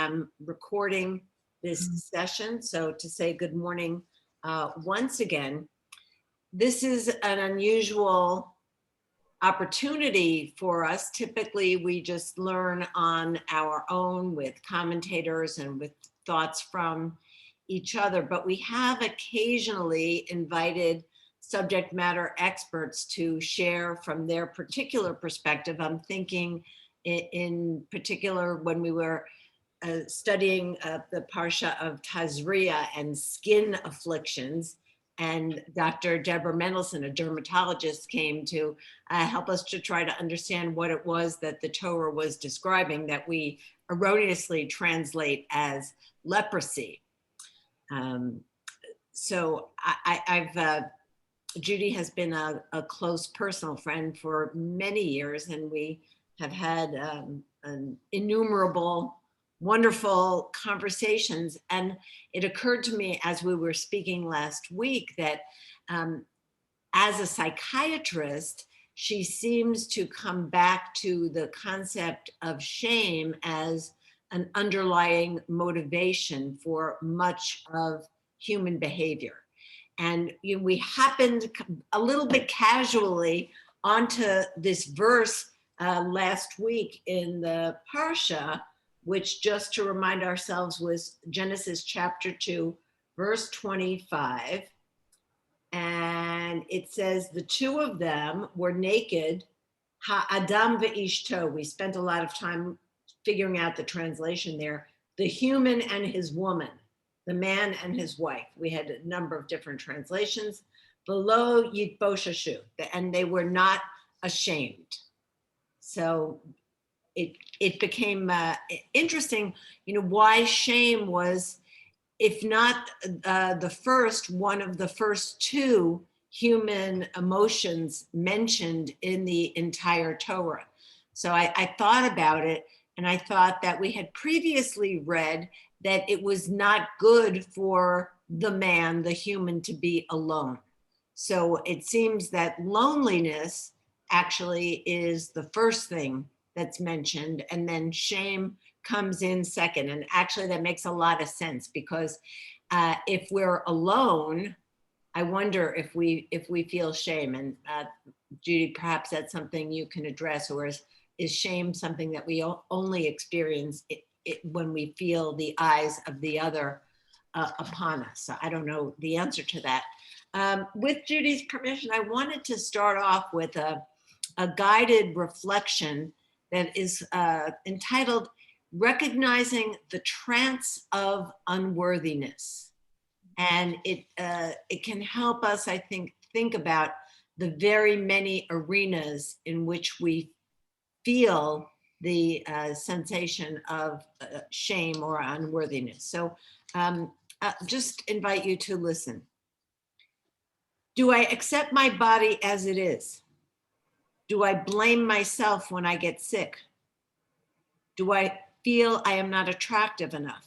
I'm recording this session. So to say good morning once again, this is an unusual opportunity for us. Typically, we just learn on our own with commentators and with thoughts from each other, but we have occasionally invited subject matter experts to share from their particular perspective. I'm thinking in particular when we were studying the Parsha of Tazria and skin afflictions, and Dr. Deborah Mendelsohn, a dermatologist, came to help us to try to understand what it was that the Torah was describing that we erroneously translate as leprosy. So Judy has been a close personal friend for many years, and we have had an innumerable wonderful conversations. And it occurred to me as we were speaking last week that as a psychiatrist, she seems to come back to the concept of shame as an underlying motivation for much of human behavior. And we happened a little bit casually onto this verse last week in the Parsha, which, just to remind ourselves, was Genesis chapter 2, verse 25. And it says, the two of them were naked, ha'adam ve'ishto. We spent a lot of time figuring out the translation there. The human and his woman, the man and his wife. We had a number of different translations. Below yitboshashu, and they were not ashamed. So it became interesting, why shame was, if not the first, one of the first two human emotions mentioned in the entire Torah. So I thought about it, and I thought that we had previously read that it was not good for the man, the human, to be alone. So it seems that loneliness actually is the first thing that's mentioned, and then shame comes in second. And actually that makes a lot of sense, because if we're alone, I wonder if we feel shame. And Judy, perhaps that's something you can address, or is shame something that we only experience when we feel the eyes of the other upon us? So I don't know the answer to that. With Judy's permission, I wanted to start off with a guided reflection that is entitled Recognizing the Trance of Unworthiness. And it can help us, I think about the very many arenas in which we feel the sensation of shame or unworthiness. So just invite you to listen. Do I accept my body as it is? Do I blame myself when I get sick? Do I feel I am not attractive enough?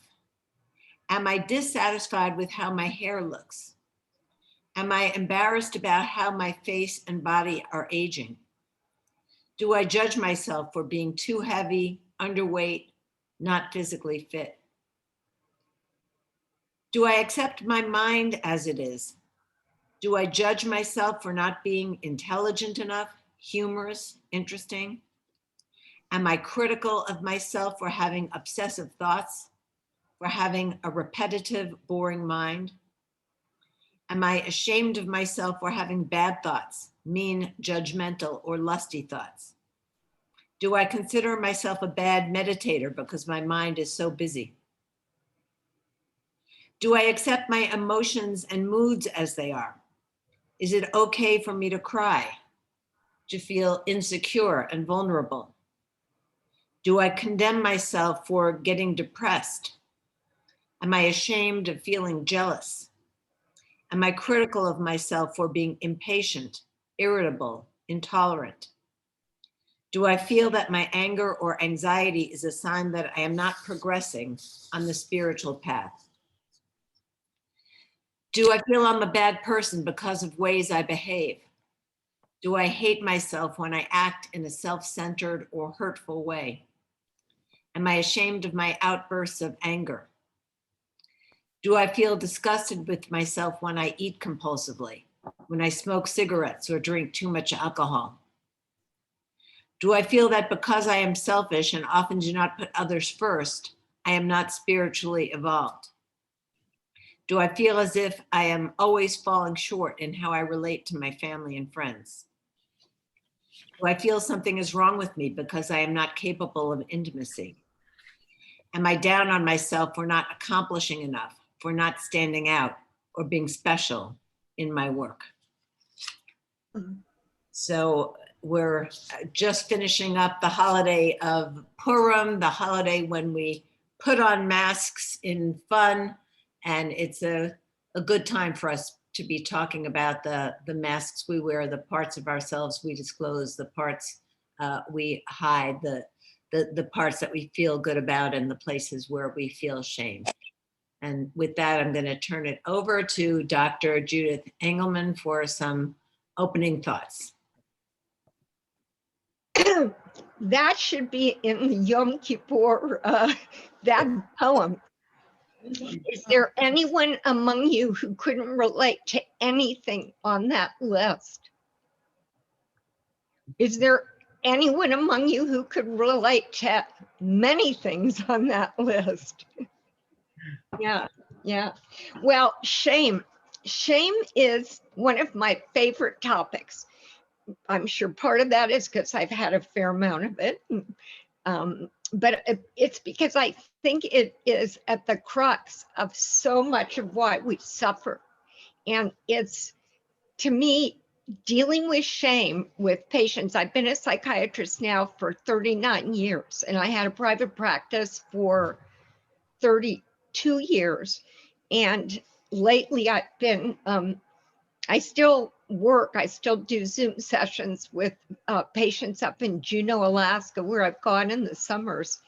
Am I dissatisfied with how my hair looks? Am I embarrassed about how my face and body are aging? Do I judge myself for being too heavy, underweight, not physically fit? Do I accept my mind as it is? Do I judge myself for not being intelligent enough, humorous, interesting? Am I critical of myself for having obsessive thoughts, for having a repetitive, boring mind? Am I ashamed of myself for having bad thoughts, mean, judgmental, or lusty thoughts? Do I consider myself a bad meditator because my mind is so busy? Do I accept my emotions and moods as they are? Is it okay for me to cry, to feel insecure and vulnerable? Do I condemn myself for getting depressed? Am I ashamed of feeling jealous? Am I critical of myself for being impatient, irritable, intolerant? Do I feel that my anger or anxiety is a sign that I am not progressing on the spiritual path? Do I feel I'm a bad person because of ways I behave? Do I hate myself when I act in a self-centered or hurtful way? Am I ashamed of my outbursts of anger? Do I feel disgusted with myself when I eat compulsively, when I smoke cigarettes or drink too much alcohol? Do I feel that because I am selfish and often do not put others first, I am not spiritually evolved? Do I feel as if I am always falling short in how I relate to my family and friends? Do I feel something is wrong with me because I am not capable of intimacy? Am I down on myself for not accomplishing enough, for not standing out or being special in my work? So we're just finishing up the holiday of Purim, the holiday when we put on masks in fun. And it's a good time for us to be talking about the masks we wear, the parts of ourselves we disclose, the parts we hide, the parts that we feel good about, and the places where we feel shame. And with that, I'm going to turn it over to Dr. Judith Engelman for some opening thoughts. That should be in the Yom Kippur, that poem. Is there anyone among you who couldn't relate to anything on that list? Is there anyone among you who could relate to many things on that list? Yeah. Well, shame. Shame is one of my favorite topics. I'm sure part of that is because I've had a fair amount of it. But it's because I think it is at the crux of so much of why we suffer. And it's, to me, dealing with shame with patients. I've been a psychiatrist now for 39 years, and I had a private practice for 32 years. And lately I've been, I still work, I still do Zoom sessions with patients up in Juneau, Alaska, where I've gone in the summers.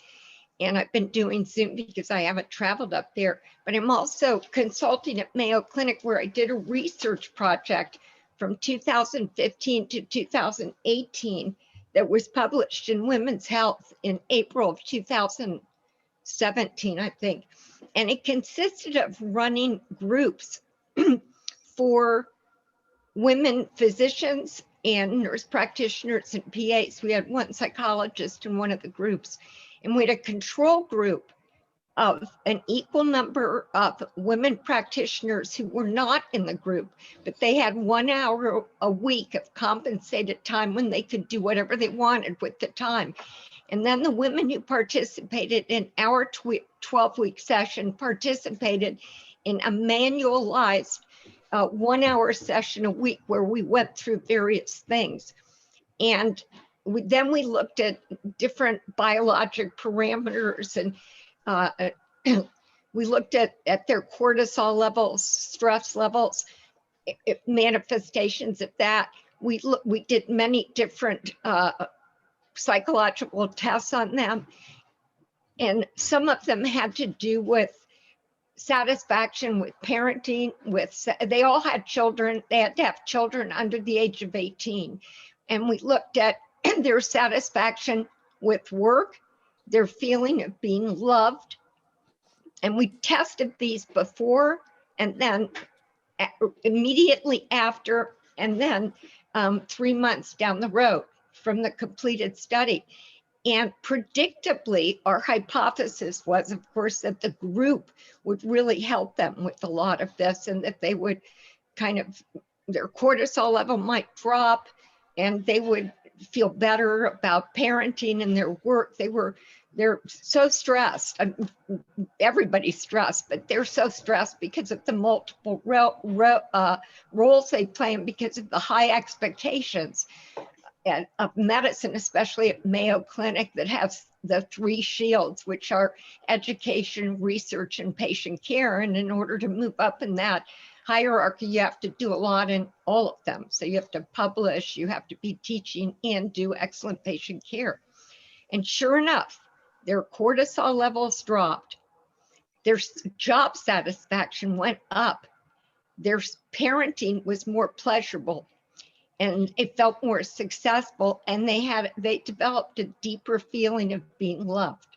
And I've been doing Zoom because I haven't traveled up there. But I'm also consulting at Mayo Clinic, where I did a research project from 2015 to 2018 that was published in Women's Health in April of 2017, I think. And it consisted of running groups for women physicians and nurse practitioners and PAs. We had one psychologist in one of the groups, and we had a control group of an equal number of women practitioners who were not in the group, but they had 1 hour a week of compensated time when they could do whatever they wanted with the time. And then the women who participated in our 12-week session participated in a manualized 1 hour session a week where we went through various things. And then we looked at different biologic parameters, and we looked at their cortisol levels, stress levels, manifestations of that. We did many different psychological tests on them. And some of them had to do with satisfaction with parenting, they all had children. They had to have children under the age of 18. And we looked at their satisfaction with work, their feeling of being loved. And we tested these before and then immediately after, and then 3 months down the road from the completed study. And predictably, our hypothesis was, of course, that the group would really help them with a lot of this, and that they would their cortisol level might drop, and they would feel better about parenting and their work. They're so stressed. Everybody's stressed, but they're so stressed because of the multiple roles they play and because of the high expectations of medicine, especially at Mayo Clinic, that has the 3 shields, which are education, research, and patient care. And in order to move up in that hierarchy, you have to do a lot in all of them. So you have to publish, you have to be teaching, and do excellent patient care. And sure enough, their cortisol levels dropped. Their job satisfaction went up. Their parenting was more pleasurable, and it felt more successful, and they developed a deeper feeling of being loved.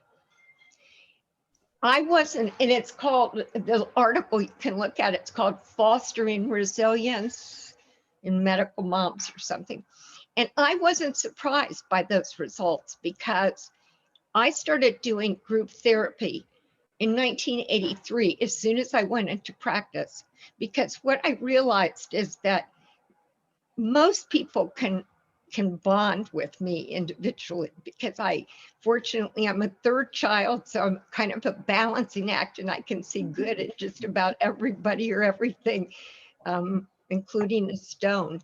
I wasn't, and it's called, the article you can look at, it's called Fostering Resilience in Medical Moms or something. And I wasn't surprised by those results because I started doing group therapy in 1983 as soon as I went into practice, because what I realized is that most people can bond with me individually, because fortunately I'm a third child, so I'm kind of a balancing act, and I can see good at just about everybody or everything, including a stone.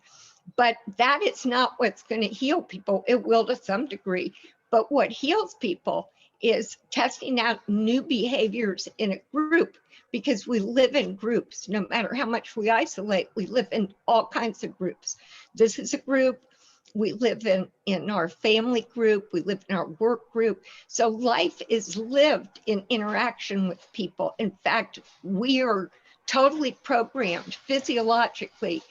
But that is not what's going to heal people. It will to some degree, but what heals people is testing out new behaviors in a group, because we live in groups. No matter how much we isolate, we live in all kinds of groups. This is a group. We live in our family group. We live in our work group. So life is lived in interaction with people. In fact, we are totally programmed physiologically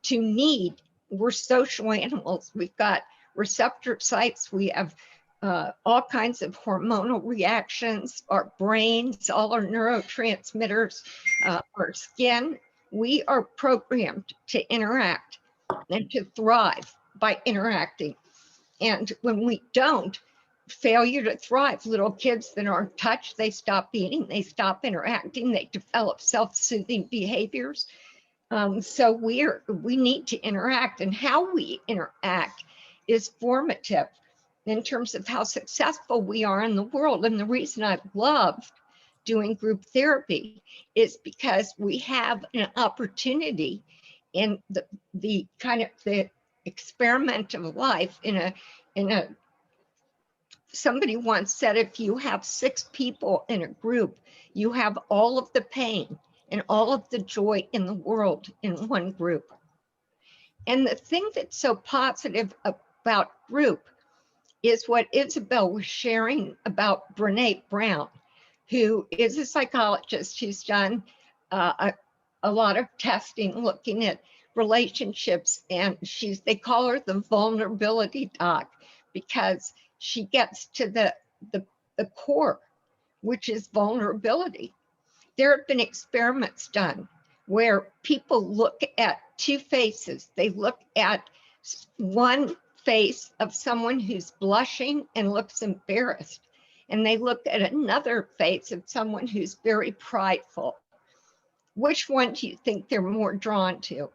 to need, we're social animals. We've got receptor sites. We have all kinds of hormonal reactions, our brains, all our neurotransmitters, our skin. We are programmed to interact and to thrive by interacting. And when we don't, failure to thrive. Little kids that aren't touched, they stop eating, they stop interacting, they develop self-soothing behaviors. So we need to interact, and how we interact is formative in terms of how successful we are in the world. And the reason I've loved doing group therapy is because we have an opportunity in the kind of the experiment of life in a somebody once said, if you have 6 people in a group, you have all of the pain and all of the joy in the world in one group. And the thing that's so positive about group is what Isabel was sharing about Brené Brown, who is a psychologist who's done a lot of testing looking at relationships, and they call her the vulnerability doc, because she gets to the core, which is vulnerability. There have been experiments done where people look at 2 faces. They look at one face of someone who's blushing and looks embarrassed, and they look at another face of someone who's very prideful. Which one do you think they're more drawn to?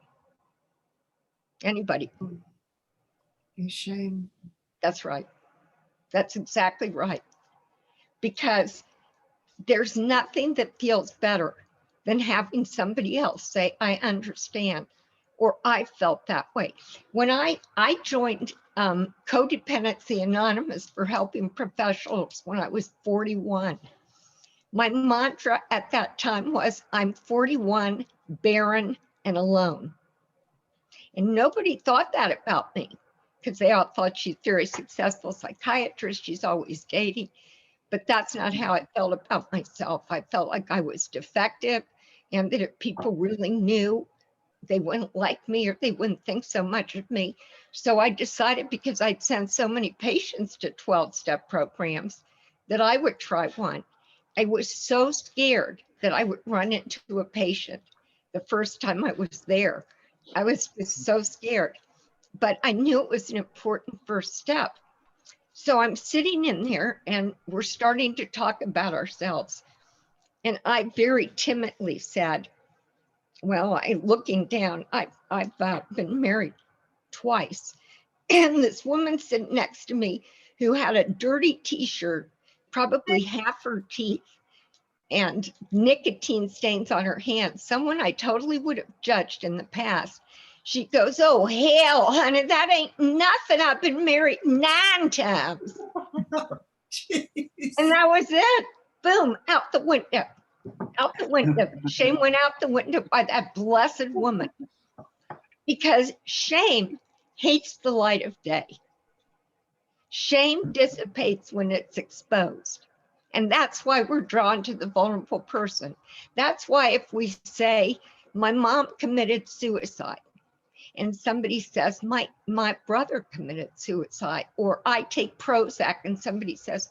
Anybody? Shame. That's right. That's exactly right. Because there's nothing that feels better than having somebody else say, I understand, or I felt that way. When I joined Codependency Anonymous for helping professionals when I was 41, my mantra at that time was, I'm 41, barren, and alone. And nobody thought that about me, because they all thought she's a very successful psychiatrist, she's always dating. But that's not how I felt about myself. I felt like I was defective, and that if people really knew, they wouldn't like me, or they wouldn't think so much of me. So I decided, because I'd sent so many patients to 12-step programs, that I would try one. I was so scared that I would run into a patient the first time I was there. I was just so scared, but I knew it was an important first step. So I'm sitting in there, and we're starting to talk about ourselves. And I very timidly said, well, looking down, I've been married twice. And this woman sitting next to me, who had a dirty t-shirt, probably half her teeth, and nicotine stains on her hands, someone I totally would have judged in the past. She goes, oh, hell, honey, that ain't nothing. I've been married 9 times. And that was it. Boom, out the window. Out the window. Shame went out the window by that blessed woman. Because shame hates the light of day. Shame dissipates when it's exposed. And that's why we're drawn to the vulnerable person. That's why if we say, my mom committed suicide, and somebody says, my brother committed suicide, or I take Prozac, and somebody says,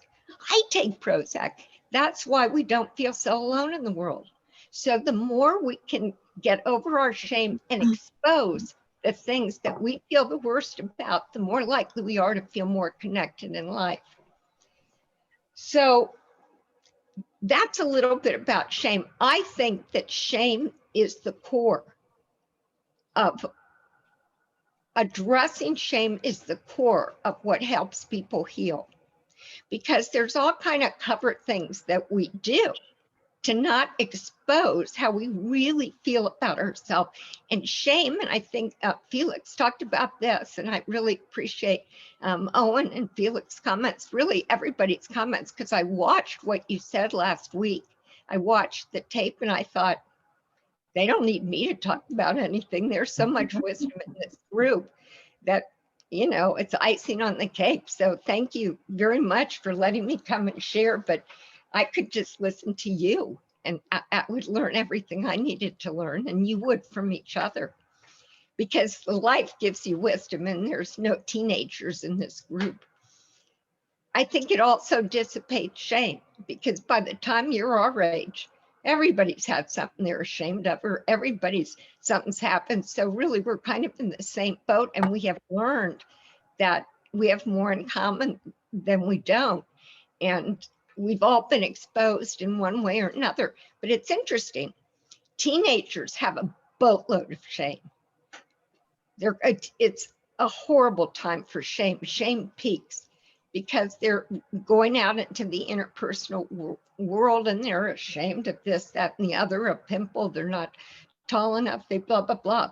I take Prozac, That's why we don't feel so alone in the world. So the more we can get over our shame and expose the things that we feel the worst about, the more likely we are to feel more connected in life. So that's a little bit about shame. I think that shame is the core of addressing shame is the core of what helps people heal, because there's all kind of covert things that we do to not expose how we really feel about ourselves. And shame, and I think Felix talked about this, and I really appreciate Owen and Felix's comments, really everybody's comments, because I watched what you said last week. I watched the tape and I thought, they don't need me to talk about anything. There's so much wisdom in this group that, you know, it's icing on the cake. So thank you very much for letting me come and share, but I could just listen to you and I would learn everything I needed to learn, and you would from each other, because life gives you wisdom and there's no teenagers in this group. I think it also dissipates shame, because by the time you're our age, everybody's had something they're ashamed of, or something's happened. So really we're kind of in the same boat, and we have learned that we have more in common than we don't. And we've all been exposed in one way or another. But it's interesting. Teenagers have a boatload of shame. It's a horrible time for shame. Shame peaks because they're going out into the interpersonal world and they're ashamed of this, that, and the other, a pimple, they're not tall enough, they blah, blah, blah.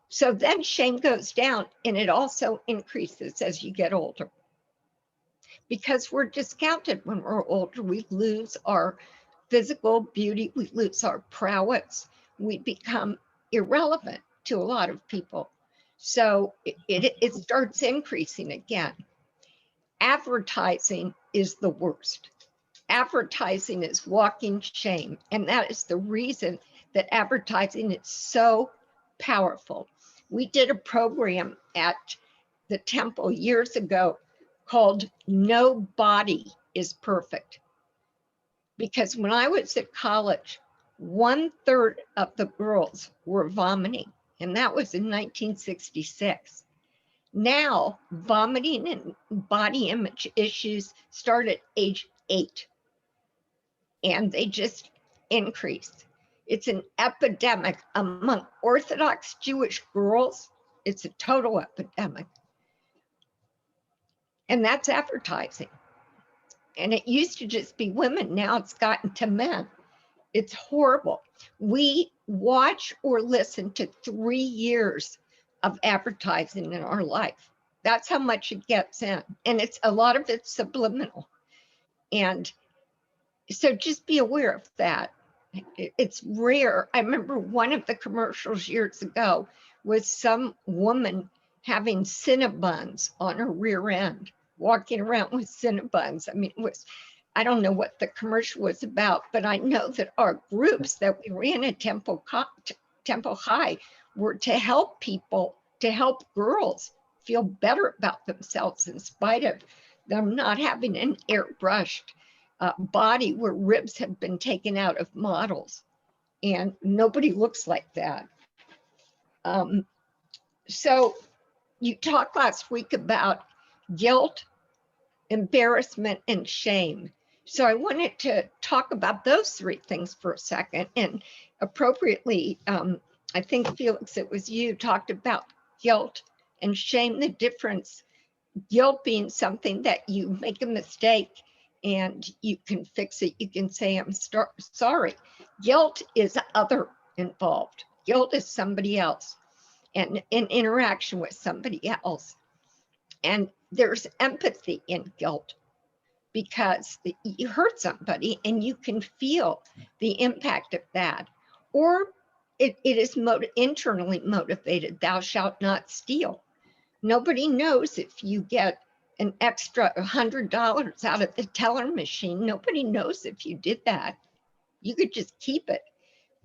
So then shame goes down, and it also increases as you get older. Because we're discounted when we're older. We lose our physical beauty, we lose our prowess, we become irrelevant to a lot of people. So it starts increasing again. Advertising is the worst. Advertising is walking shame, and that is the reason that advertising is so powerful. We did a program at the temple years ago called No Body is Perfect. Because when I was at college, 1/3 of the girls were vomiting, and that was in 1966. Now, vomiting and body image issues start at age 8, and they just increase. It's an epidemic among Orthodox Jewish girls. It's a total epidemic. And that's advertising. And it used to just be women. Now it's gotten to men. It's horrible. We watch or listen to 3 years of advertising in our life. That's how much it gets in. And it's a lot of it's subliminal. And so just be aware of that. It's rare. I remember one of the commercials years ago was some woman having Cinnabons on her rear end, walking around with Cinnabons. I mean, I don't know what the commercial was about, but I know that our groups that we ran at Temple High were to help people, to help girls feel better about themselves in spite of them not having an airbrushed body where ribs have been taken out of models. And nobody looks like that. So you talked last week about guilt, embarrassment, and shame. So I wanted to talk about those 3 things for a second. And appropriately, I think, Felix, it was you talked about guilt and shame, the difference. Guilt being something that you make a mistake and you can fix it. You can say, I'm sorry. Guilt is other involved. Guilt is somebody else and an interaction with somebody else. And there's empathy in guilt because you hurt somebody and you can feel the impact of that. Or it is internally motivated. Thou shalt not steal. Nobody knows if you get an extra $100 out of the teller machine. Nobody knows if you did that. You could just keep it.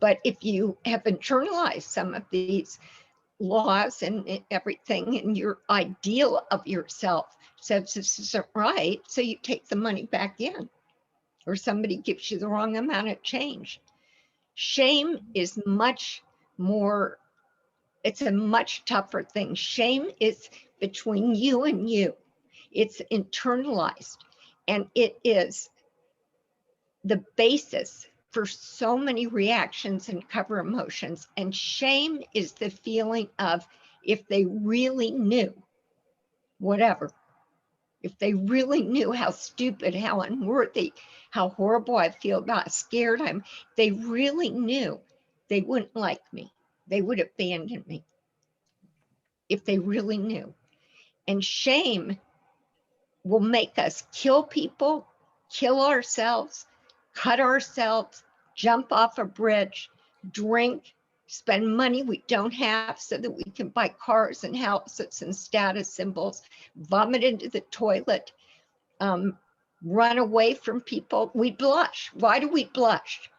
But if you have internalized some of these laws and everything, and your ideal of yourself says this isn't right, so you take the money back in. or somebody gives you the wrong amount of change. Shame is much more, it's a much tougher thing. Shame is between you and you. It's internalized, and it is the basis for so many reactions and cover emotions. And shame is the feeling of, if they really knew, whatever, if they really knew how stupid, how unworthy, how horrible I feel, how scared I'm, they really knew, they wouldn't like me. They would abandon me if they really knew. And shame will make us kill people, kill ourselves, cut ourselves, jump off a bridge, drink, spend money we don't have so that we can buy cars and houses and status symbols, vomit into the toilet, run away from people. We blush. Why do we blush?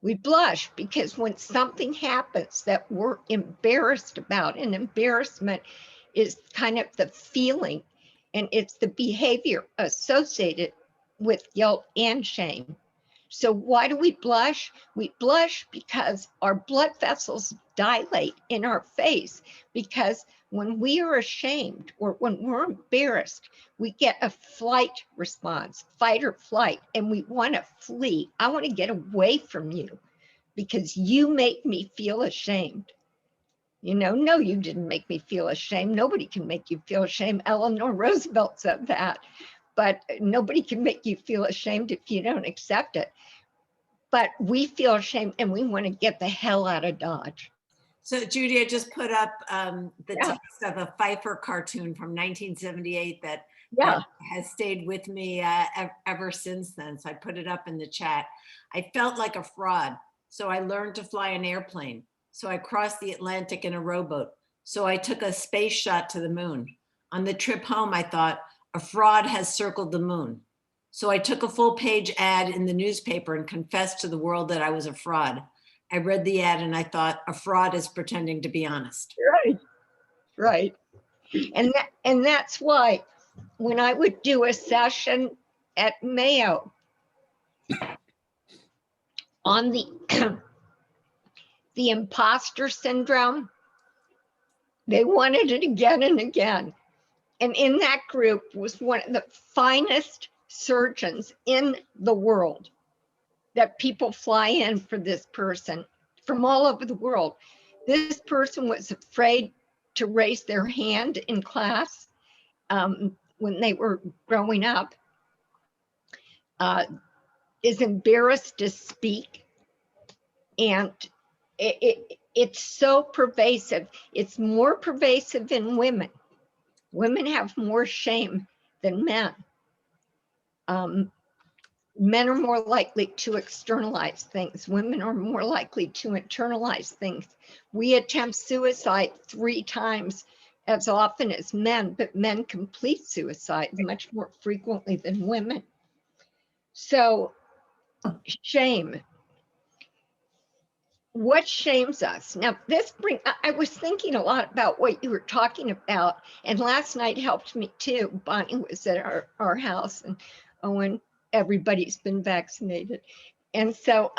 We blush because when something happens that we're embarrassed about, and embarrassment is kind of the feeling, and it's the behavior associated with guilt and shame. So why do we blush? We blush because our blood vessels dilate in our face, because when we are ashamed or when we're embarrassed, we get a flight response, fight or flight, and we want to flee. I want to get away from you because you make me feel ashamed. You know, no, you didn't make me feel ashamed. Nobody can make you feel ashamed. Eleanor Roosevelt said that, but nobody can make you feel ashamed if you don't accept it. But we feel ashamed and we want to get the hell out of Dodge. So Judy, I just put up the Yeah. text of a Pfeiffer cartoon from 1978 that Yeah. has stayed with me ever since then. So I put it up in the chat. I felt like a fraud. So I learned to fly an airplane. So I crossed the Atlantic in a rowboat. So I took a space shot to the moon. On the trip home, I thought, a fraud has circled the moon. So I took a full page ad in the newspaper and confessed to the world that I was a fraud. I read the ad and I thought, a fraud is pretending to be honest. Right. Right. And that's why when I would do a session at Mayo on the the imposter syndrome, they wanted it again and again. And in that group was one of the finest surgeons in the world, that people fly in for this person from all over the world. This person was afraid to raise their hand in class when they were growing up, is embarrassed to speak. And it's so pervasive. It's more pervasive in women. Women have more shame than men. Men are more likely to externalize things. Women are more likely to internalize things. We attempt suicide 3 times as often as men, but men complete suicide much more frequently than women. So shame. What shames us? Now, I was thinking a lot about what you were talking about, and last night helped me too. Bonnie was at our house, and Owen, everybody's been vaccinated. And so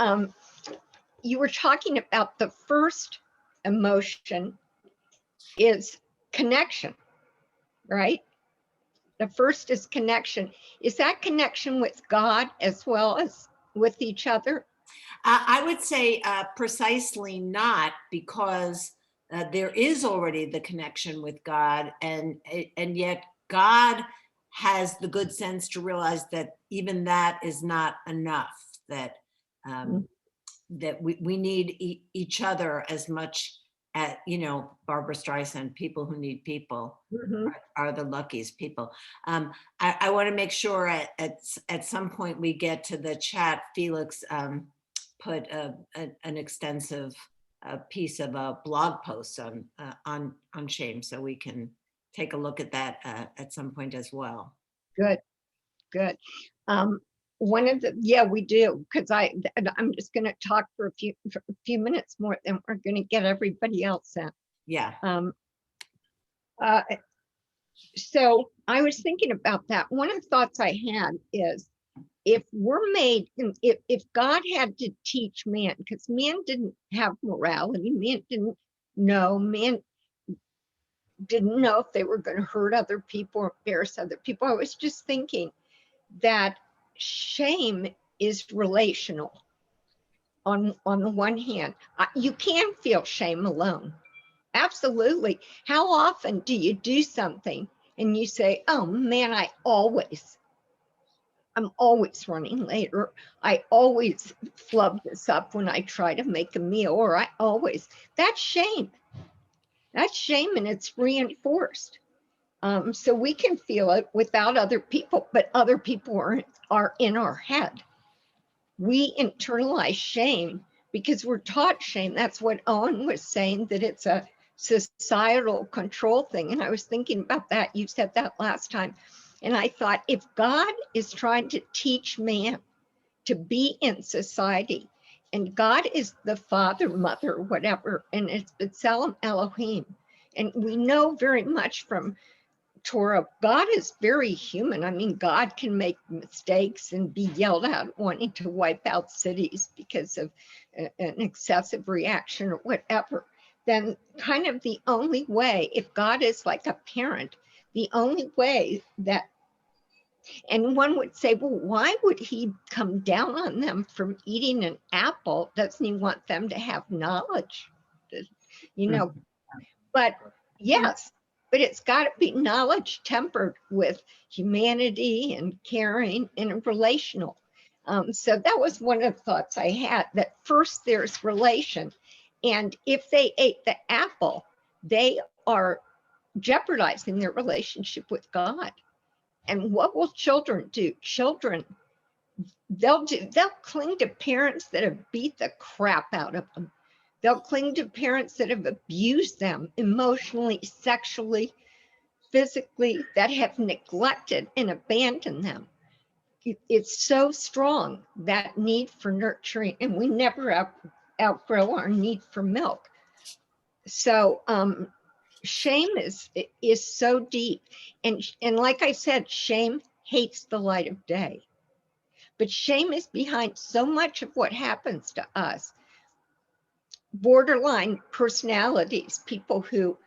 you were talking about the first emotion is connection, right? The first is connection. Is that connection with God as well as with each other? I would say precisely not, because there is already the connection with God, and yet God has the good sense to realize that even that is not enough. That that we need each other as much as, you know, Barbara Streisand, people who need people are the luckiest people. I want to make sure at some point we get to the chat. Felix put an extensive piece of a blog post on shame, so we can take a look at that at some point as well. Good. One of the, yeah, we do, because I'm just going to talk for a few minutes more, then we're going to get everybody else in. Yeah. So I was thinking about that. One of the thoughts I had is, if we're made, if God had to teach man, because man didn't have morality, man didn't know if they were going to hurt other people or embarrass other people. I was just thinking that shame is relational. On the one hand, you can feel shame alone. Absolutely. How often do you do something and you say, oh man, I'm always running late, or I always flub this up when I try to make a meal, or that's shame. That's shame, and it's reinforced. So we can feel it without other people, but other people are in our head. We internalize shame because we're taught shame. That's what Owen was saying, that it's a societal control thing. And I was thinking about that. You said that last time. And I thought, if God is trying to teach man to be in society, and God is the father, mother, whatever, and it's B'Tselem Elohim. And we know very much from Torah, God is very human. I mean, God can make mistakes and be yelled at wanting to wipe out cities because of an excessive reaction or whatever. Then kind of the only way, if God is like a parent, the only way that, and one would say, well, why would he come down on them from eating an apple? Doesn't he want them to have knowledge? You know, but yes, but it's got to be knowledge tempered with humanity and caring and relational. So that was one of the thoughts I had, that first there's relation. And if they ate the apple, they are jeopardizing their relationship with God. And what will children do? Children, they'll cling to parents that have beat the crap out of them. They'll cling to parents that have abused them emotionally, sexually, physically, that have neglected and abandoned them. It's so strong, that need for nurturing, and we never outgrow our need for milk. So shame is so deep. And like I said, shame hates the light of day. But shame is behind so much of what happens to us. Borderline personalities, people who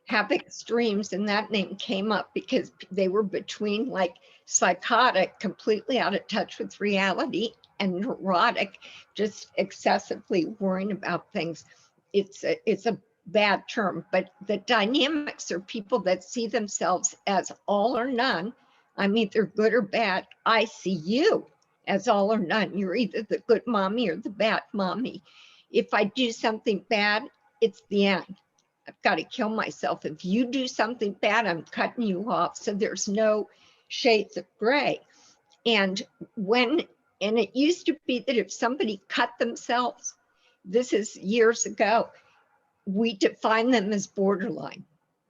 have extremes, and that name came up because they were between like psychotic, completely out of touch with reality, and neurotic, just excessively worrying about things. It's a bad term, but the dynamics are people that see themselves as all or none. I'm either good or bad. I see you as all or none. You're either the good mommy or the bad mommy. If I do something bad, it's the end. I've got to kill myself. If you do something bad, I'm cutting you off. So there's no shades of gray. And it used to be that if somebody cut themselves, this is years ago, we define them as borderline.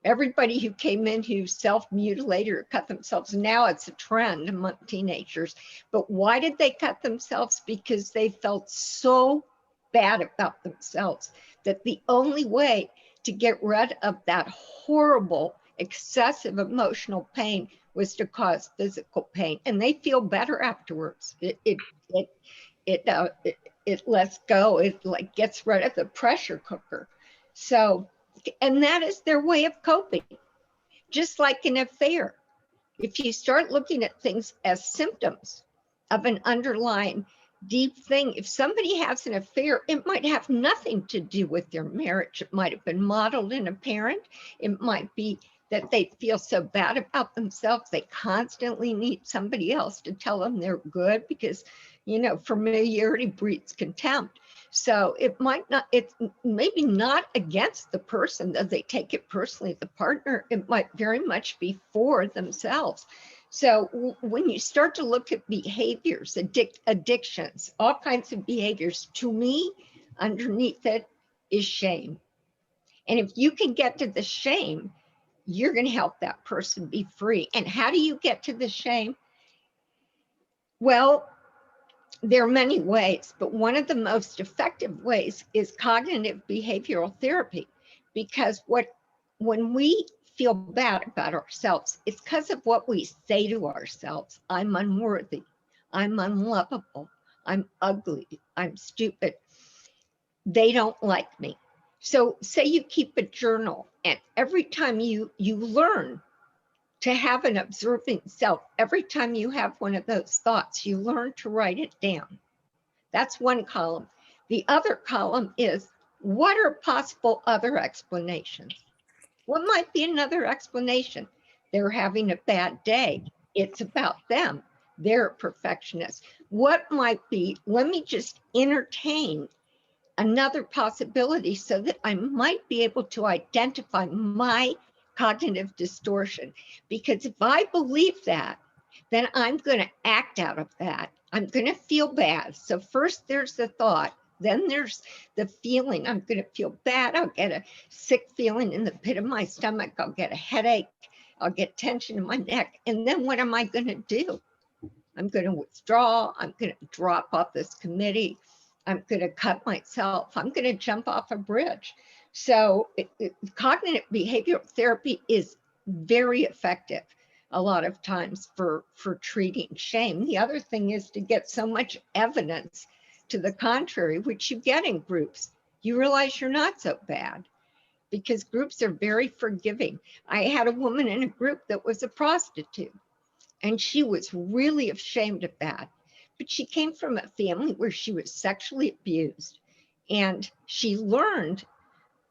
Everybody who came in who self-mutilated or cut themselves, now it's a trend among teenagers. But why did they cut themselves? Because they felt so bad about themselves that the only way to get rid of that horrible, excessive emotional pain was to cause physical pain, and they feel better afterwards. It lets go. It like gets rid of the pressure cooker. So, and that is their way of coping. Just like an affair, if you start looking at things as symptoms of an underlying deep thing, if somebody has an affair, it might have nothing to do with their marriage. It might have been modeled in a parent. It might be that they feel so bad about themselves, they constantly need somebody else to tell them they're good, because, you know, familiarity breeds contempt. So it might not, it's maybe not against the person that they take it personally, the partner, it might very much be for themselves. So when you start to look at behaviors, addictions, all kinds of behaviors, to me, underneath it is shame. And if you can get to the shame, you're going to help that person be free. And how do you get to the shame? Well, there are many ways, but one of the most effective ways is cognitive behavioral therapy, because when we feel bad about ourselves, it's because of what we say to ourselves. I'm unworthy. I'm unlovable. I'm ugly. I'm stupid. They don't like me. So say you keep a journal, and every time you learn to have an observing self, every time you have one of those thoughts, you learn to write it down. That's one column. The other column is, what are possible other explanations? What might be another explanation? They're having a bad day. It's about them. They're a perfectionist. What might be, let me just entertain another possibility so that I might be able to identify my cognitive distortion. Because if I believe that, then I'm going to act out of that. I'm going to feel bad. So first there's the thought, then there's the feeling. I'm going to feel bad. I'll get a sick feeling in the pit of my stomach. I'll get a headache. I'll get tension in my neck. And then what am I going to do? I'm going to withdraw. I'm going to drop off this committee. I'm going to cut myself. I'm going to jump off a bridge. So cognitive behavioral therapy is very effective a lot of times for treating shame. The other thing is to get so much evidence to the contrary, which you get in groups. You realize you're not so bad because groups are very forgiving. I had a woman in a group that was a prostitute, and she was really ashamed of that. But she came from a family where she was sexually abused, and she learned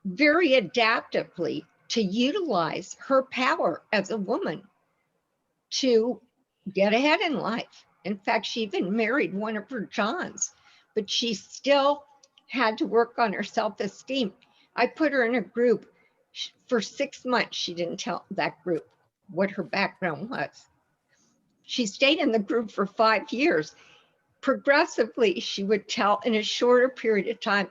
very adaptively to utilize her power as a woman to get ahead in life. In fact, she even married one of her Johns, but she still had to work on her self-esteem. I put her in a group. For 6 months, she didn't tell that group what her background was. She stayed in the group for 5 years. Progressively, she would tell in a shorter period of time.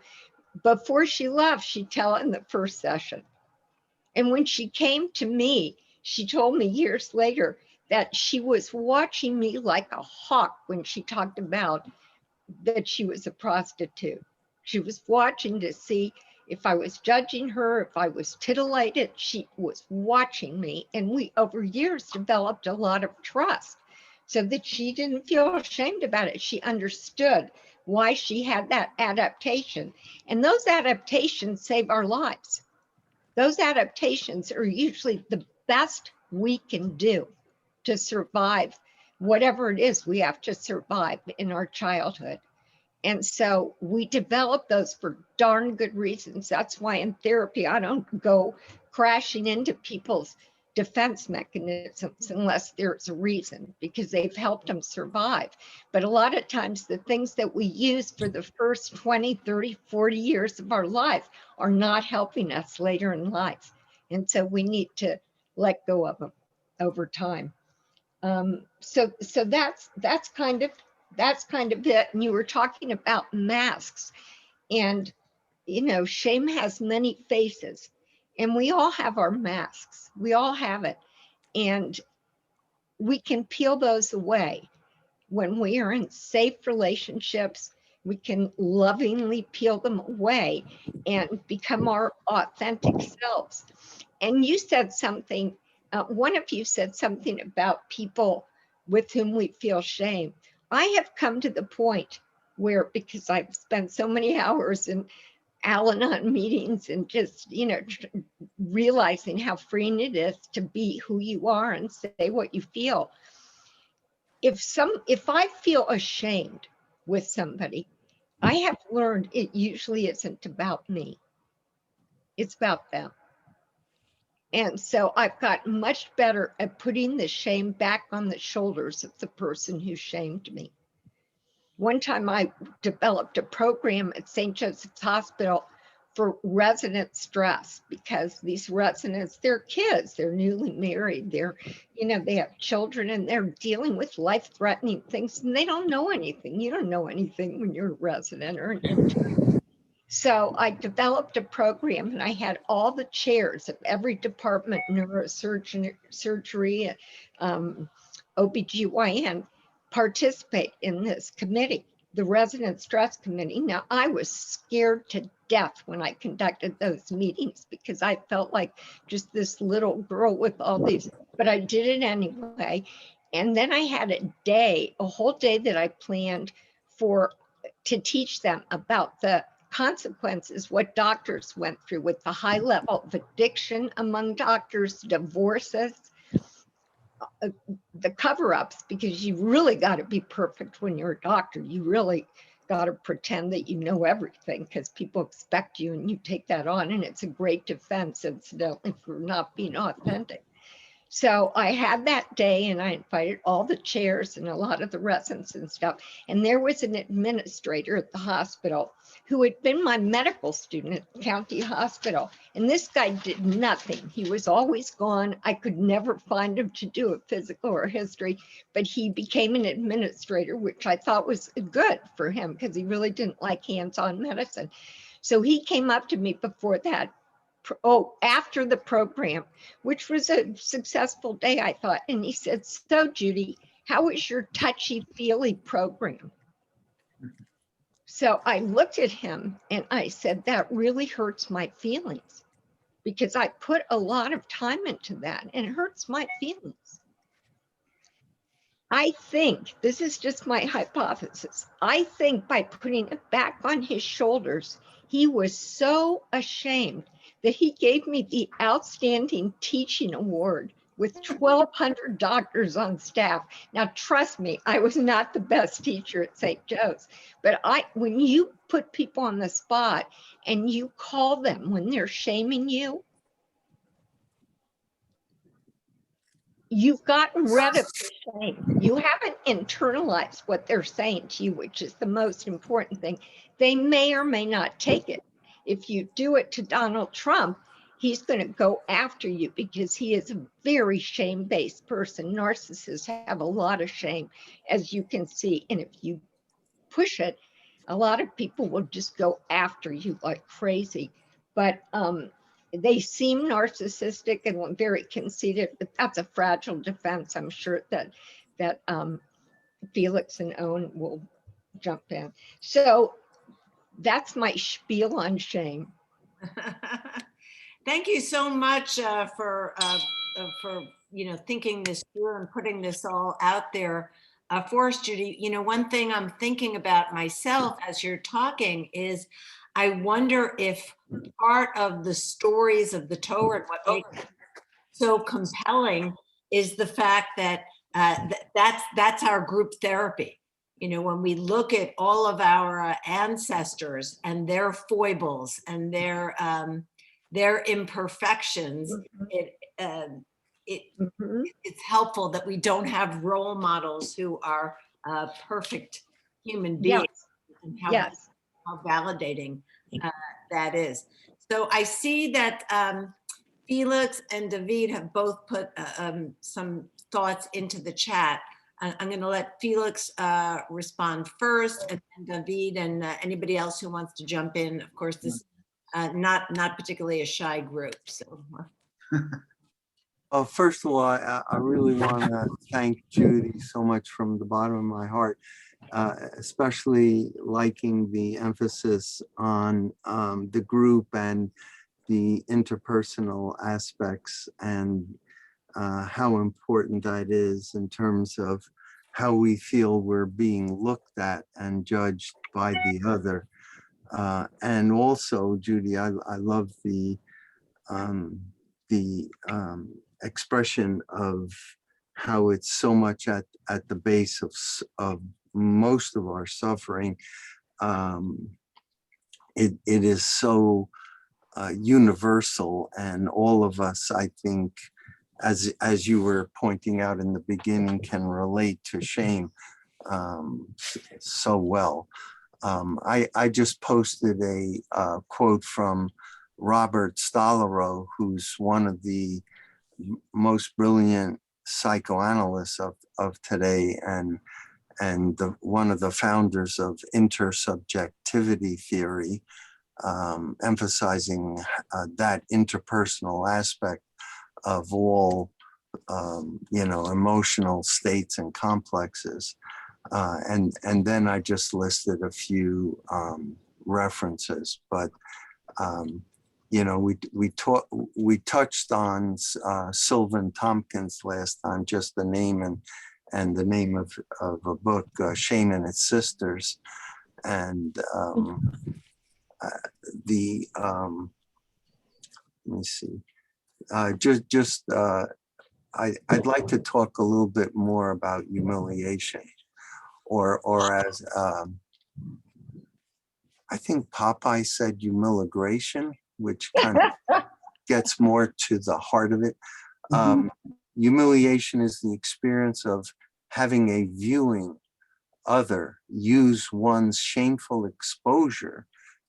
Before she left, she'd tell in the first session. And when she came to me, she told me years later that she was watching me like a hawk when she talked about that she was a prostitute. She was watching to see if I was judging her, if I was titillated. She was watching me, and we over years developed a lot of trust so that she didn't feel ashamed about it. She understood why she had that adaptation, and those adaptations save our lives. Those adaptations are usually the best we can do to survive whatever it is we have to survive in our childhood. And so we develop those for darn good reasons. That's why in therapy, I don't go crashing into people's defense mechanisms unless there's a reason, because they've helped them survive. But a lot of times the things that we use for the first 20, 30, 40 years of our life are not helping us later in life. And so we need to let go of them over time. So that's kind of it. And you were talking about masks, and shame has many faces, and we all have our masks. We all have it, and we can peel those away when we are in safe relationships. We can lovingly peel them away and become our authentic selves. And you said something. One of you said something about people with whom we feel shame. I have come to the point where, because I've spent so many hours in Al-Anon meetings and just, realizing how freeing it is to be who you are and say what you feel. If I feel ashamed with somebody, I have learned it usually isn't about me. It's about them. And so I've gotten much better at putting the shame back on the shoulders of the person who shamed me. One time I developed a program at St. Joseph's Hospital for resident stress, because these residents, they're kids, they're newly married, they have children, and they're dealing with life-threatening things, and they don't know anything. You don't know anything when you're a resident or an intern. So I developed a program, and I had all the chairs of every department, neurosurgery, OBGYN, participate in this committee. the resident stress committee. Now, I was scared to death when I conducted those meetings because I felt like just this little girl with all these, but I did it anyway. And then I had a whole day that I planned to teach them about the consequences, what doctors went through with the high level of addiction among doctors, divorces, the cover-ups, because you really got to be perfect when you're a doctor. You really got to pretend that you know everything because people expect you and you take that on, and it's a great defense, incidentally, for not being authentic. So I had that day and I invited all the chairs and a lot of the residents and stuff. And there was an administrator at the hospital who had been my medical student at the county hospital. And this guy did nothing. He was always gone. I could never find him to do a physical or history, but he became an administrator, which I thought was good for him because he really didn't like hands-on medicine. So he came up to me before that, after the program, which was a successful day, I thought. And he said, "So Judy, how was your touchy-feely program?" So I looked at him and I said, "That really hurts my feelings because I put a lot of time into that and it hurts my feelings." I think, this is just my hypothesis, I think by putting it back on his shoulders, he was so ashamed that he gave me the Outstanding Teaching Award with 1,200 doctors on staff. Now, trust me, I was not the best teacher at St. Joe's, but when you put people on the spot and you call them when they're shaming you, you've gotten rid of the shame. You haven't internalized what they're saying to you, which is the most important thing. They may or may not take it. If you do it to Donald Trump, he's going to go after you because he is a very shame-based person. Narcissists have a lot of shame, as you can see. And if you push it, a lot of people will just go after you like crazy. But they seem narcissistic and very conceited, but that's a fragile defense. I'm sure that Felix and Owen will jump in. So that's my spiel on shame. Thank you so much for thinking this through and putting this all out there for us, Judy. One thing I'm thinking about myself as you're talking is I wonder if part of the stories of the Torah and what makes it so compelling is the fact that that's our group therapy. When we look at all of our ancestors and their foibles and their imperfections, it's helpful that we don't have role models who are perfect human beings. Yes. And Yes. how validating that is. So I see that Felix and David have both put some thoughts into the chat. I'm going to let Felix respond first, and then David and anybody else who wants to jump in. Of course, this is not particularly a shy group. So. Well, first of all, I really want to thank Judy so much from the bottom of my heart, especially liking the emphasis on the group and the interpersonal aspects and how important that is in terms of how we feel we're being looked at and judged by the other. And also, Judy, I love the expression of how it's so much at the base of most of our suffering. It is so universal, and all of us, I think, as you were pointing out in the beginning, can relate to shame so well. I just posted a quote from Robert Stollerow, who's one of the most brilliant psychoanalysts of today, and one of the founders of intersubjectivity theory, emphasizing that interpersonal aspect of all emotional states and complexes. And then I just listed a few references, but you know, we touched on Sylvan Tompkins last time, just the name and the name of a book, Shame and Its Sisters, and let me see, I'd like to talk a little bit more about humiliation, or as I think Popeye said, humiliation, which kind of gets more to the heart of it. Humiliation is the experience of having a viewing other use one's shameful exposure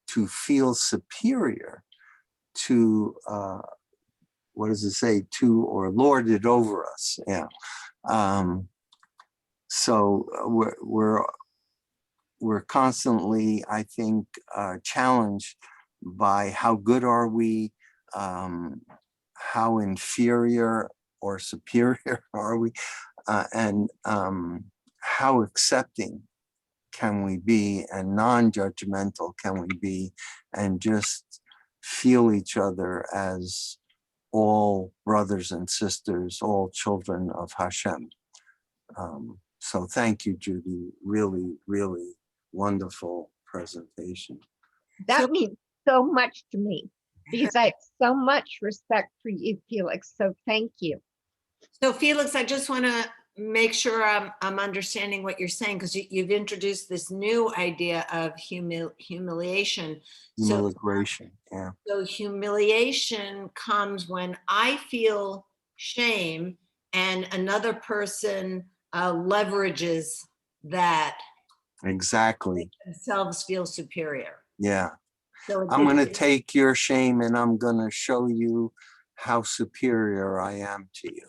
to feel superior to, what does it say, to or lord it over us. Yeah. So we're constantly, I think, challenged by how good are we, how inferior or superior are we, and how accepting can we be and non-judgmental can we be, and just feel each other as all brothers and sisters, all children of Hashem. So thank you, Judy. Really, really wonderful presentation. That means so much to me because I have so much respect for you, Felix. So thank you. So Felix, I just want to make sure I'm understanding what you're saying, because you've introduced this new idea of humiliation. Humiliation, yeah. So humiliation comes when I feel shame and another person leverages that. Exactly. Themselves feel superior. Yeah. So I'm going to take your shame and I'm going to show you how superior I am to you.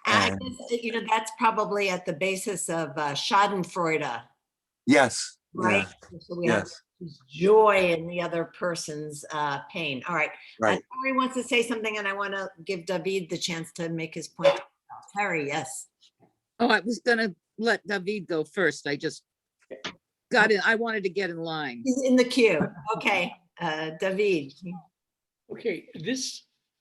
And you know, that's probably at the basis of Schadenfreude. Yes. Right. Yeah. So we have joy in the other person's pain. All right. Right. Harry wants to say something, and I want to give David the chance to make his point. Harry, yes. Oh, I was going to let David go first. I just got in. I wanted to get in line. He's in the queue. Okay. David. Okay,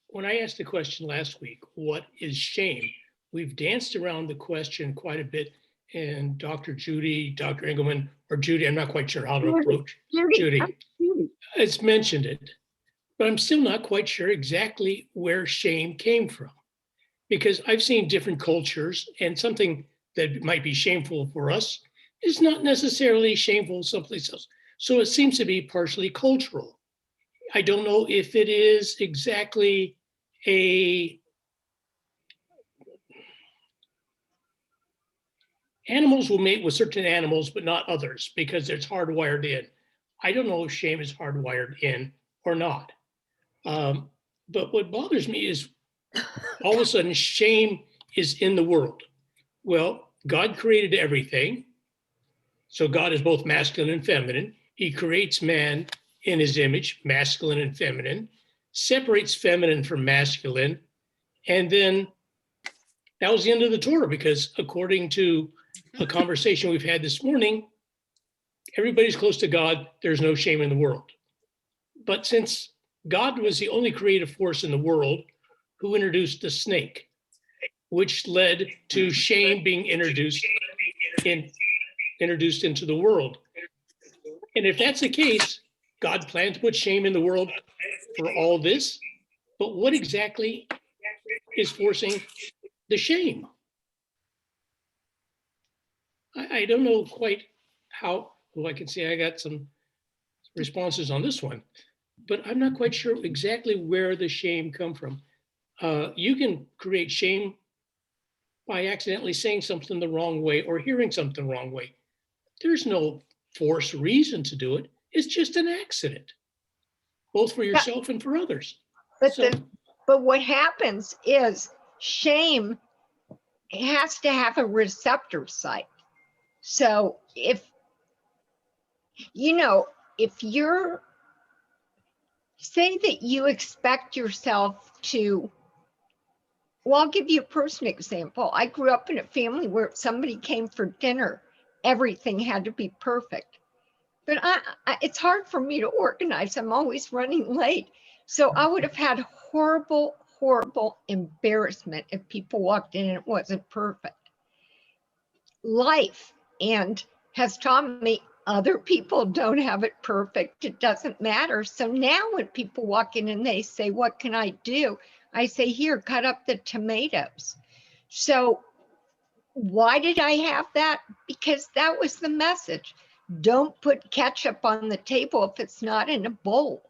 when I asked the question last week, what is shame? We've danced around the question quite a bit, and Dr. Engelman, or Judy, I'm not quite sure how to approach Judy. Has mentioned it, but I'm still not quite sure exactly where shame came from, because I've seen different cultures, and something that might be shameful for us is not necessarily shameful someplace else. So it seems to be partially cultural. I don't know if it is exactly animals will mate with certain animals, but not others, because it's hardwired in. I don't know if shame is hardwired in or not. But what bothers me is all of a sudden shame is in the world. Well, God created everything. So God is both masculine and feminine. He creates man in his image, masculine and feminine, separates feminine from masculine. And then that was the end of the Torah, because according to a conversation we've had this morning, everybody's close to God. There's no shame in the world. But since God was the only creative force in the world who introduced the snake, which led to shame being introduced into the world. And if that's the case, God planned to put shame in the world for all this, but what exactly is forcing the shame? I don't know quite how. Well, I can see I got some responses on this one, but I'm not quite sure exactly where the shame come from. You can create shame by accidentally saying something the wrong way or hearing something the wrong way. There's no forced reason to do it. It's just an accident, both for yourself and for others. But what happens is shame has to have a receptor site. So if you're, say that you expect yourself to, well, I'll give you a personal example. I grew up in a family where somebody came for dinner everything had to be perfect. But it's hard for me to organize. I'm always running late. So I would have had horrible, horrible embarrassment if people walked in and it wasn't perfect. Life and has taught me other people don't have it perfect. It doesn't matter. So now when people walk in and they say, what can I do? I say, here, cut up the tomatoes. So why did I have that? Because that was the message. Don't put ketchup on the table if it's not in a bowl.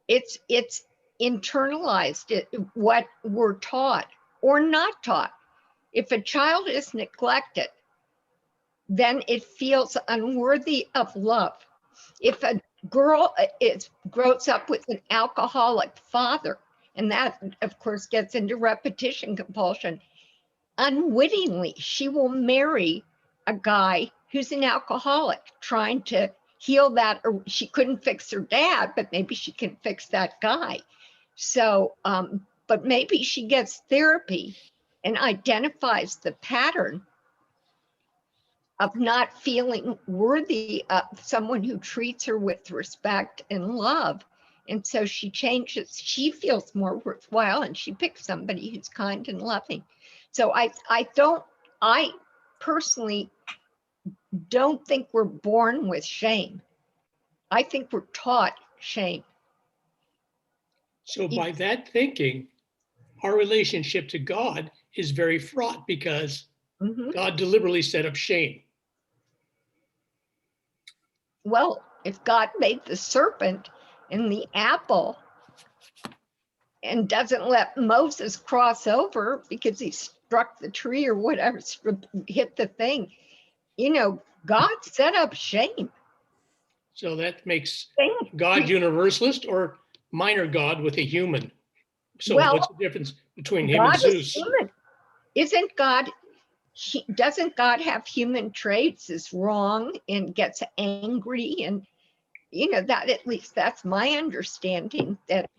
It's internalized, what we're taught or not taught. If a child is neglected, then it feels unworthy of love. If a girl grows up with an alcoholic father, and that of course gets into repetition compulsion, unwittingly, she will marry a guy who's an alcoholic, trying to heal that. Or she couldn't fix her dad, but maybe she can fix that guy. So, but maybe she gets therapy and identifies the pattern of not feeling worthy of someone who treats her with respect and love. And so she changes, she feels more worthwhile, and she picks somebody who's kind and loving. So I personally don't think we're born with shame. I think we're taught shame. So by that thinking, our relationship to God is very fraught because God deliberately set up shame. Well, if God made the serpent and the apple and doesn't let Moses cross over because he struck the tree or whatever, hit the thing, God set up shame. So that makes God universalist or minor God with a human. So Well, what's the difference between him God and Zeus? is human. Isn't God, doesn't God have human traits, is wrong and gets angry? And, that at least that's my understanding, that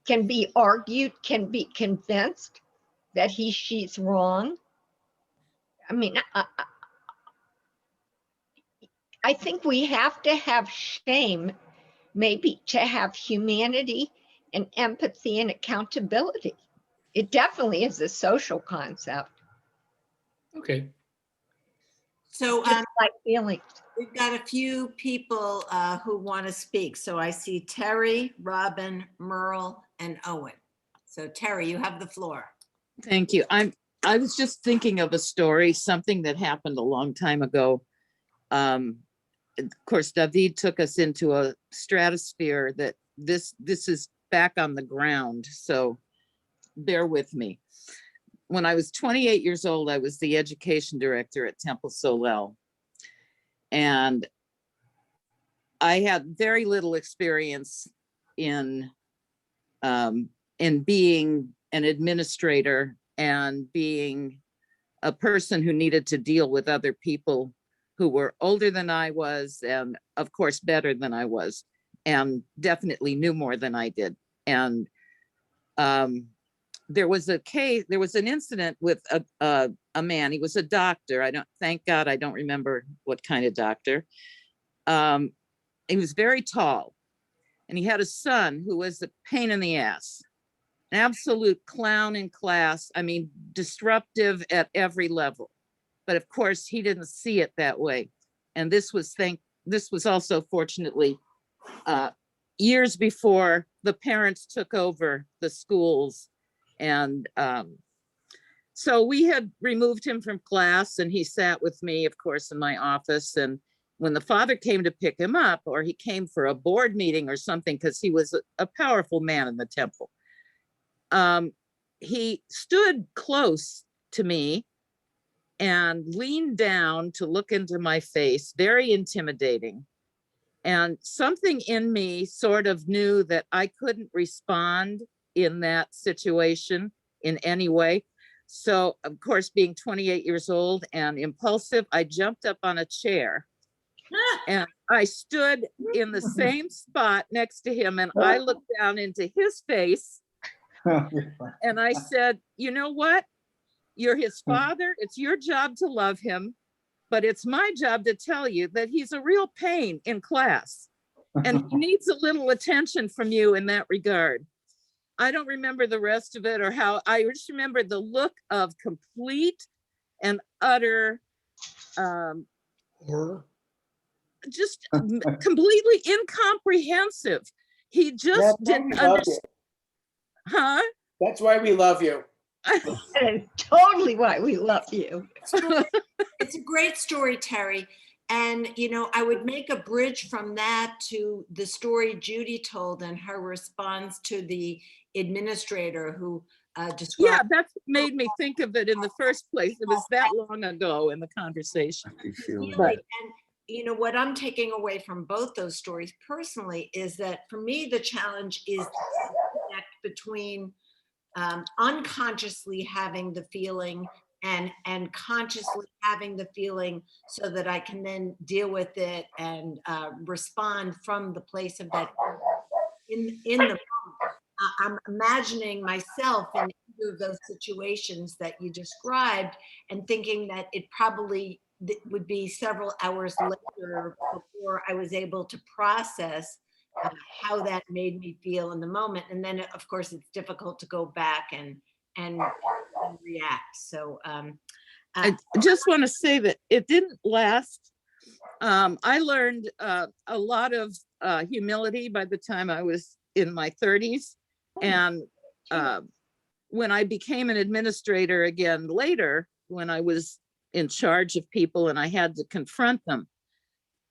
can be argued, can be convinced that she's wrong. I mean, I think we have to have shame, maybe to have humanity and empathy and accountability. It definitely is a social concept. Okay. So Just like feelings. we've got a few people who want to speak. So I see Terry, Robin, Merle, and Owen. So Terry, you have the floor. Thank you. I was just thinking of a story, something that happened a long time ago. Of course, David took us into a stratosphere that this is back on the ground. So bear with me. When I was 28 years old, I was the education director at Temple Solel. And I had very little experience in being an administrator and being a person who needed to deal with other people who were older than I was, and of course, better than I was, and definitely knew more than I did. And there was an incident with a man. He was a doctor. Thank God, I don't remember what kind of doctor. He was very tall, and he had a son who was a pain in the ass, an absolute clown in class. I mean, disruptive at every level. But of course, he didn't see it that way. And this was also, fortunately, years before the parents took over the schools. And so we had removed him from class, and he sat with me, of course, in my office. And when the father came to pick him up, or he came for a board meeting or something, because he was a powerful man in the temple, he stood close to me and leaned down to look into my face, very intimidating. And something in me sort of knew that I couldn't respond in that situation in any way. So, of course, being 28 years old and impulsive, I jumped up on a chair and I stood in the same spot next to him, and I looked down into his face and I said, you know what? You're his father. It's your job to love him. but it's my job to tell you that he's a real pain in class and he needs a little attention from you in that regard. I don't remember the rest of it or how. I just remember the look of complete and utter Horror. just completely incomprehensive. He just didn't understand. Huh? That's why we love you. That is totally why we love you. It's a great story, Terry. And, you know, I would make a bridge from that to the story Judy told and her response to the administrator who described. Yeah, that's what made me think of it in the first place. It was that long ago in the conversation. I feel Really, that. and you know what I'm taking away from both those stories personally is that for me the challenge is to connect between unconsciously having the feeling and consciously having the feeling so that I can then deal with it and respond from the place of that in the moment. I'm imagining myself in either of those situations that you described and thinking that it probably would be several hours later before I was able to process how that made me feel in the moment. And then of course it's difficult to go back and react. So I just want to say that it didn't last. I learned a lot of humility by the time I was in my 30s. And when I became an administrator again later, when I was in charge of people and I had to confront them,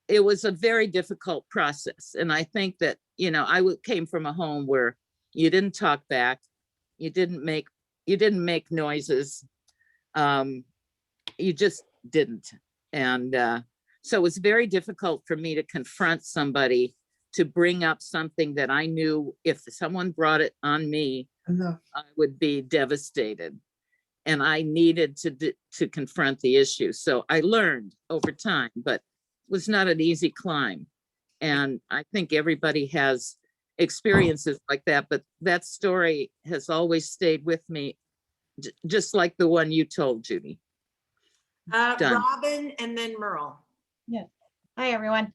it was a very difficult process. And I think that, you know, I came from a home where you didn't talk back, you didn't make noises, you just didn't. And so it was very difficult for me to confront somebody, to bring up something that I knew if someone brought it on me, I would be devastated. And I needed to confront the issue. So I learned over time, but it was not an easy climb. And I think everybody has experiences like that, but that story has always stayed with me, just like the one you told, Judy. Done. Robin and then Merle. Hi, everyone.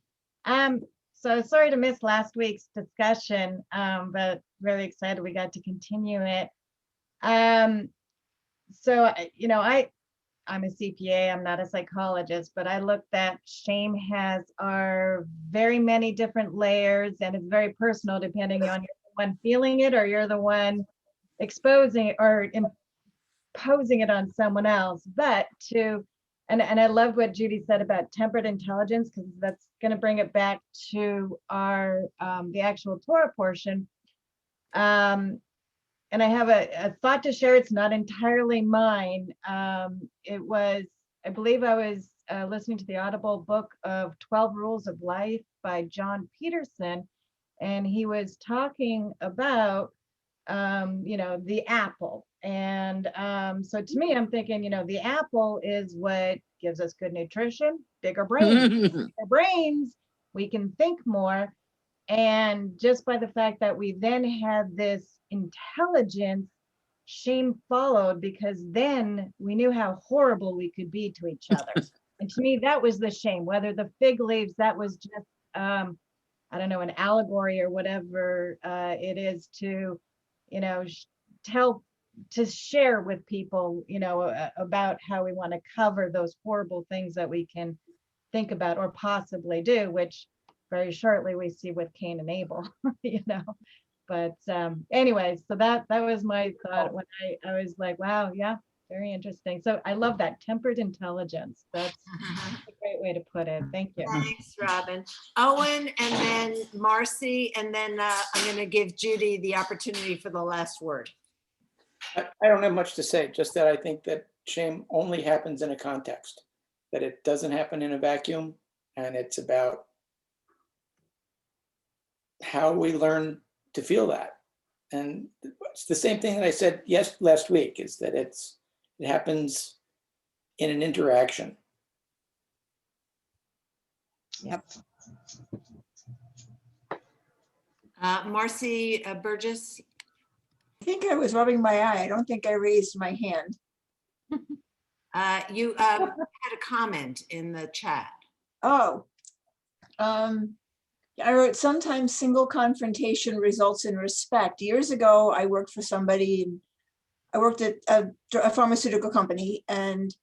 So sorry to miss last week's discussion, but really excited we got to continue it. So, you know, I'm a CPA, I'm not a psychologist, but I looked at shame has our very many different layers and it's very personal depending on you're the one feeling it or you're the one exposing it or imposing it on someone else. But and I love what Judy said about tempered intelligence, because that's going to bring it back to our the actual Torah portion. And I have a thought to share. It's not entirely mine. It was, I believe I was listening to the Audible book of 12 Rules of Life by John Peterson. And he was talking about, you know, the apple. And so to me, I'm thinking, you know, the apple is what gives us good nutrition, bigger brains. Bigger brains, we can think more. And just by the fact that we then had this intelligence, shame followed, because then we knew how horrible we could be to each other. And to me, that was the shame. Whether the fig leaves, that was just, I don't know, an allegory or whatever it is to, you know, to share with people, you know, about how we want to cover those horrible things that we can think about or possibly do, which very shortly we see with Cain and Abel, you know. But anyway, so that was my thought when I was like, wow, yeah, very interesting. So I love that tempered intelligence. That's a great way to put it. Thank you. Thanks, Robin. Owen and then Marcy, and then I'm going to give Judy the opportunity for the last word. I don't have much to say, just that I think that shame only happens in a context, that it doesn't happen in a vacuum, and it's about how we learn to feel that. And it's the same thing that I said last week, is that it happens in an interaction. Yep. Marcy Burgess. I think I was rubbing my eye. I don't think I raised my hand. You had a comment in the chat. Oh. I wrote, sometimes single confrontation results in respect. Years ago, I worked for somebody, and I worked at a pharmaceutical company, and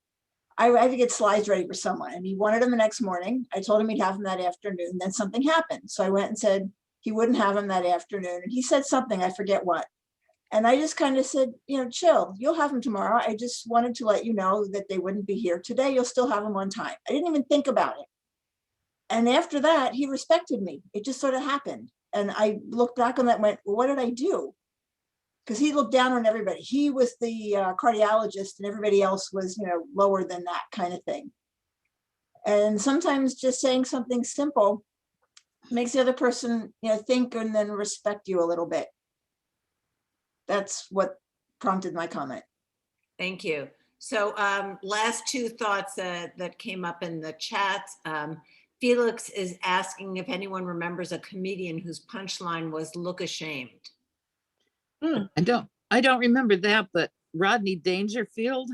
I had to get slides ready for someone, and he wanted them the next morning. I told him he'd have them that afternoon. Then something happened. So I went and said he wouldn't have them that afternoon. And he said something, I forget what. And I just kind of said, chill, you'll have them tomorrow. I just wanted to let you know that they wouldn't be here today. You'll still have them on time. I didn't even think about it. And after that, he respected me. It just sort of happened. And I looked back on that and went, well, what did I do? Because he looked down on everybody. He was the cardiologist and everybody else was, lower than that kind of thing. And sometimes just saying something simple makes the other person, think and then respect you a little bit. That's what prompted my comment. Thank you. So last two thoughts that came up in the chat. Felix is asking if anyone remembers a comedian whose punchline was "look ashamed." I don't remember that, but Rodney Dangerfield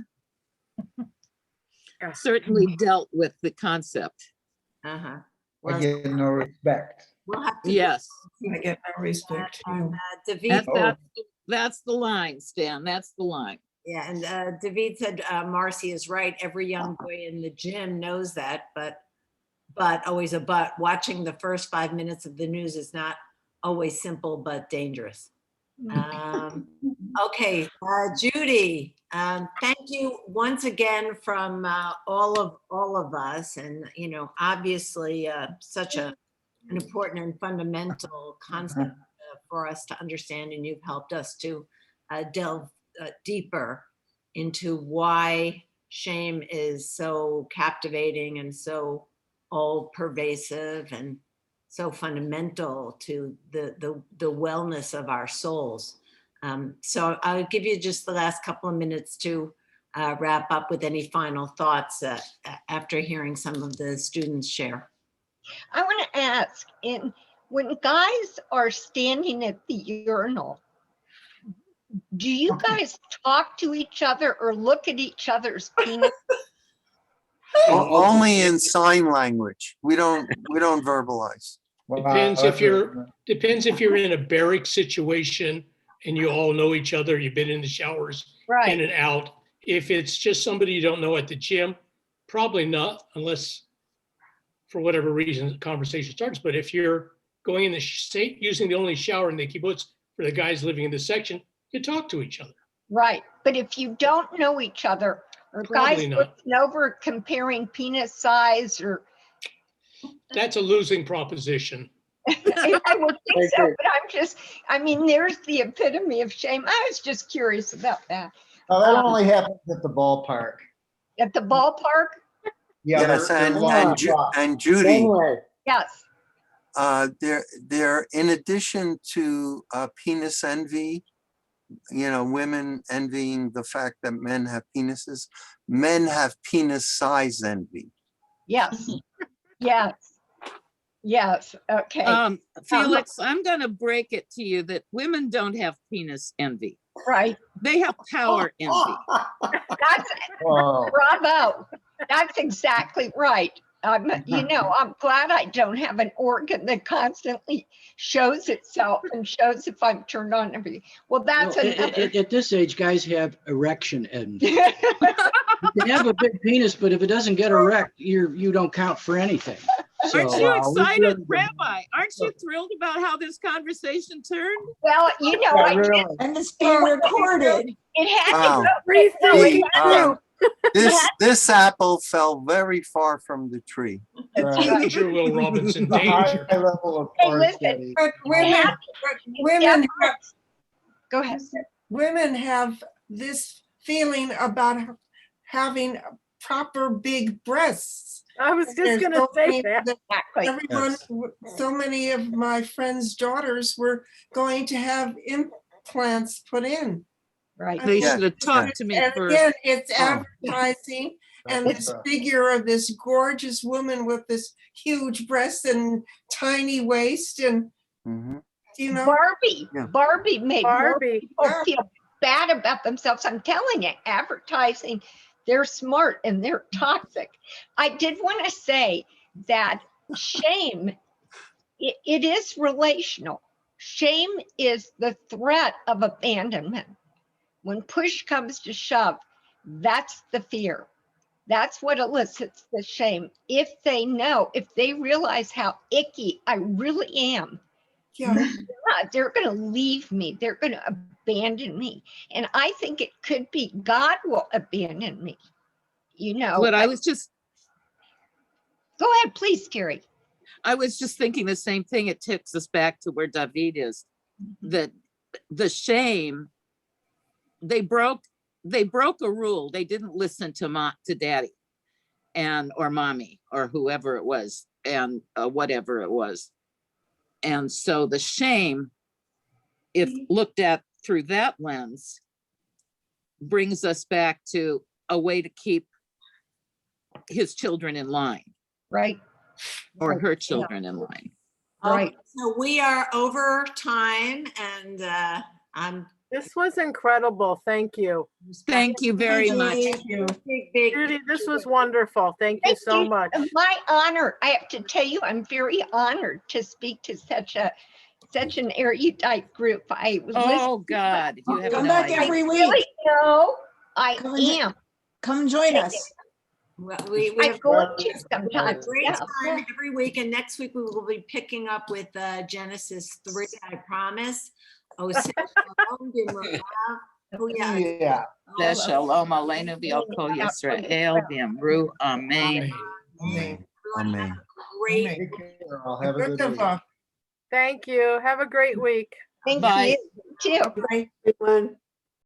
certainly dealt with the concept. Uh-huh. I get no respect. We'll have to Yes, I get no respect. David, that's the line, Stan. That's the line. yeah, and David said Marcy is right. Every young boy in the gym knows that, but always a but. Watching the first 5 minutes of the news is not always simple, but dangerous. Okay, Judy, thank you once again from all of us, and obviously such an important and fundamental concept for us to understand, and you've helped us to delve deeper into why shame is so captivating and so all pervasive and so fundamental to the wellness of our souls. So I'll give you just the last couple of minutes to wrap up with any final thoughts after hearing some of the students share. I want to ask, when guys are standing at the urinal, do you guys talk to each other or look at each other's penis? Only in sign language. We don't verbalize. Depends if you're in a barrack situation and you all know each other, you've been in the showers in and out. If it's just somebody you don't know at the gym, probably not, unless for whatever reason the conversation starts. But if you're going in the state using the only shower in the kibbutz for the guys living in the section, you talk to each other. Right. But if you don't know each other, or Probably guys not. looking over comparing penis size, or That's a losing proposition. I would think so, but there's the epitome of shame. I was just curious about that. Now, that only happens at the ballpark. At the ballpark? Yeah, Yes, they're and Judy, Yes. there in addition to penis envy, women envying the fact that men have penises, men have penis size envy. Yes. Yes. Yes. Okay. Felix, I'm going to break it to you that women don't have penis envy. Right. They have power envy. That's Wow. bravo. That's exactly right. I'm glad I don't have an organ that constantly shows itself and shows if I'm turned on and everything. Well, that's another. At this age, guys have erection envy. You can have a big penis, but if it doesn't get erect, you don't count for anything. So, Aren't you excited, Rabbi? Aren't you thrilled about how this conversation turned? Well, I did. And it's being recorded. It had Wow. to go. This apple fell very far from the tree. Danger, Will Robinson, The high danger. level of Hey, porn listen. study. But Go ahead. women have this feeling about having proper big breasts. I was just There's going to so say many that. Exactly. Everyone, so many of my friends' daughters were going to have implants put in. Right. They Yeah. should have talked to me And first. again, it's advertising, and this figure of this gorgeous woman with this huge breast and tiny waist, and Mhm. Barbie. Yeah. Barbie made more Barbie. people feel bad about themselves. I'm telling you, advertising They're smart and they're toxic. I did want to say that shame, it is relational. Shame is the threat of abandonment. When push comes to shove, that's the fear. That's what elicits the shame. If they know, if they realize how icky I really am, Yeah. they're going to leave me. They're going to abandon me. And I think it could be God will abandon me. You know, But I was just go ahead, please, Carrie. I was just thinking the same thing. It takes us back to where David is, that the shame, they broke a rule. They didn't listen to daddy or mommy or whoever it was, and whatever it was. And so the shame, if looked at through that lens, brings us back to a way to keep his children in line, Right. or her children in line. Right. So we are over time, and This was incredible. Thank you. Thank you very much. Thank you. big. Judy, this was wonderful. Thank you so much. My honor. I have to tell you, I'm very honored to speak to such an erudite group. I was Oh God, you have Come no back idea. every listening. week. Really, no, I Come and- am. Come join us. Well, we I have go a to sometimes. great Yeah. time every week, and next week we will be picking up with Genesis 3, I promise. Oh, Shalom B'Morav. Oh, yeah. Yeah. Shalom Aleinu v'Yol Yisrael v'Amru Amen. Amen. Everyone have a great Take care, all. Have a good week. Thank you. Have a great week. Thank Bye. you. Too. Bye, everyone.